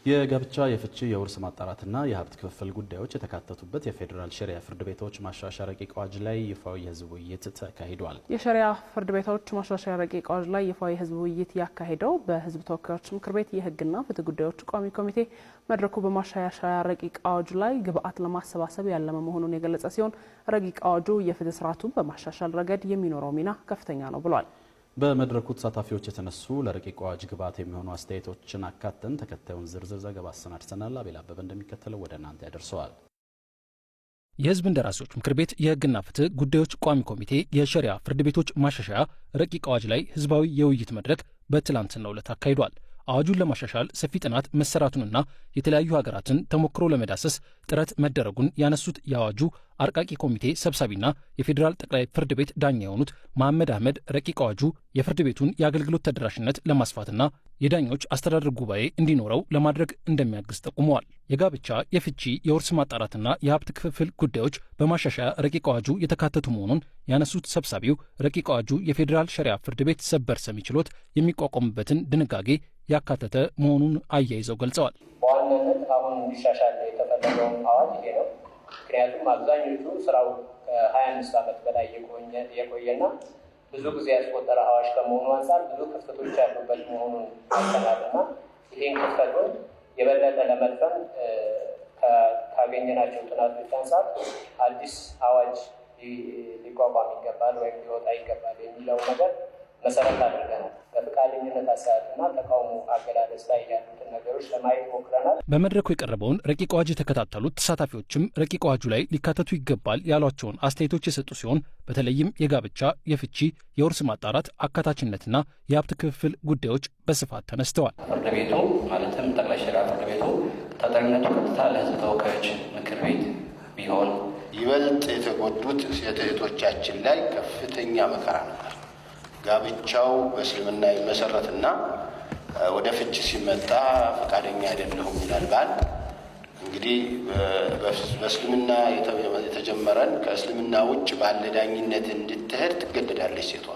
የጋብቻ የፍቺ የውርስ ማጣራትና የሀብት ክፍፍል ጉዳዮች የተካተቱበት የፌዴራል ሸሪዓ ፍርድ ቤቶች ማሻሻያ ረቂቅ አዋጅ ላይ ይፋዊ የህዝብ ውይይት ተካሂዷል። የሸሪዓ ፍርድ ቤቶች ማሻሻያ ረቂቅ አዋጅ ላይ ይፋዊ የህዝብ ውይይት ያካሄደው በህዝብ ተወካዮች ምክር ቤት የህግና ፍትህ ጉዳዮች ቋሚ ኮሚቴ መድረኩ በማሻሻያ ረቂቅ አዋጁ ላይ ግብአት ለማሰባሰብ ያለመ መሆኑን የገለጸ ሲሆን ረቂቅ አዋጁ የፍትህ ስርዓቱን በማሻሻል ረገድ የሚኖረው ሚና ከፍተኛ ነው ብሏል። በመድረኩ ተሳታፊዎች የተነሱ ለረቂቅ አዋጅ ግብአት የሚሆኑ አስተያየቶችን አካተን ተከታዩን ዝርዝር ዘገባ አሰናድተናል። አቤል አበበ እንደሚከተለው ወደ እናንተ ያደርሰዋል። የህዝብ እንደራሴዎች ምክር ቤት የህግና ፍትህ ጉዳዮች ቋሚ ኮሚቴ የሸሪዓ ፍርድ ቤቶች ማሻሻያ ረቂቅ አዋጅ ላይ ህዝባዊ የውይይት መድረክ በትላንትናው ዕለት አካሂዷል። አዋጁን ለማሻሻል ሰፊ ጥናት መሰራቱንና የተለያዩ ሀገራትን ተሞክሮ ለመዳሰስ ጥረት መደረጉን ያነሱት የአዋጁ አርቃቂ ኮሚቴ ሰብሳቢና የፌዴራል ጠቅላይ ፍርድ ቤት ዳኛ የሆኑት መሐመድ አህመድ ረቂቅ አዋጁ የፍርድ ቤቱን የአገልግሎት ተደራሽነት ለማስፋትና የዳኞች አስተዳደር ጉባኤ እንዲኖረው ለማድረግ እንደሚያግዝ ጠቁመዋል። የጋብቻ የፍቺ የውርስ ማጣራትና የሀብት ክፍፍል ጉዳዮች በማሻሻያ ረቂቅ አዋጁ የተካተቱ መሆኑን ያነሱት ሰብሳቢው ረቂቅ አዋጁ የፌዴራል ሸሪዓ ፍርድ ቤት ሰበር ሰሚ ችሎት የሚቋቋምበትን ድንጋጌ ያካተተ መሆኑን አያይዘው ገልጸዋል። በዋናነት አሁን እንዲሻሻል የተፈለገው አዋጅ ይሄ ነው። ምክንያቱም አብዛኞቹ ስራው ከ25 ዓመት በላይ የቆየና ብዙ ጊዜ ያስቆጠረ አዋጅ ከመሆኑ አንጻር ብዙ ክፍተቶች ያሉበት መሆኑን አይተናልና ይህን ክፍተቱን የበለጠ ለመድፈን ካገኘናቸው ጥናቶች አንጻር አዲስ አዋጅ ሊቋቋም ይገባል ወይም ሊወጣ ይገባል የሚለው ነገር መሰረት አድርገናል። በፈቃደኝነት አሰጣጥና ተቃውሞ አገላለጽ ላይ ያሉትን ነገሮች ለማየት ሞክረናል። በመድረኩ የቀረበውን ረቂቅ አዋጅ የተከታተሉት ተሳታፊዎችም ረቂቅ አዋጁ ላይ ሊካተቱ ይገባል ያሏቸውን አስተያየቶች የሰጡ ሲሆን በተለይም የጋብቻ የፍቺ የውርስ ማጣራት አካታችነትና የሀብት ክፍፍል ጉዳዮች በስፋት ተነስተዋል። ፍርድ ቤቱ ማለትም ጠቅላይ ሸሪዓ ፍርድ ቤቱ ተጠሪነቱ ቀጥታ ለህዝብ ተወካዮች ምክር ቤት ቢሆን ይበልጥ የተጎዱት ሴት እህቶቻችን ላይ ከፍተኛ መከራ ነበር። ጋብቻው በእስልምና ይመሰረትና ወደ ፍቺ ሲመጣ ፈቃደኛ አይደለሁም ይላል ባል። እንግዲህ በእስልምና የተጀመረን ከእስልምና ውጭ ባለ ዳኝነት እንድትሄድ ትገደዳለች ሴቷ።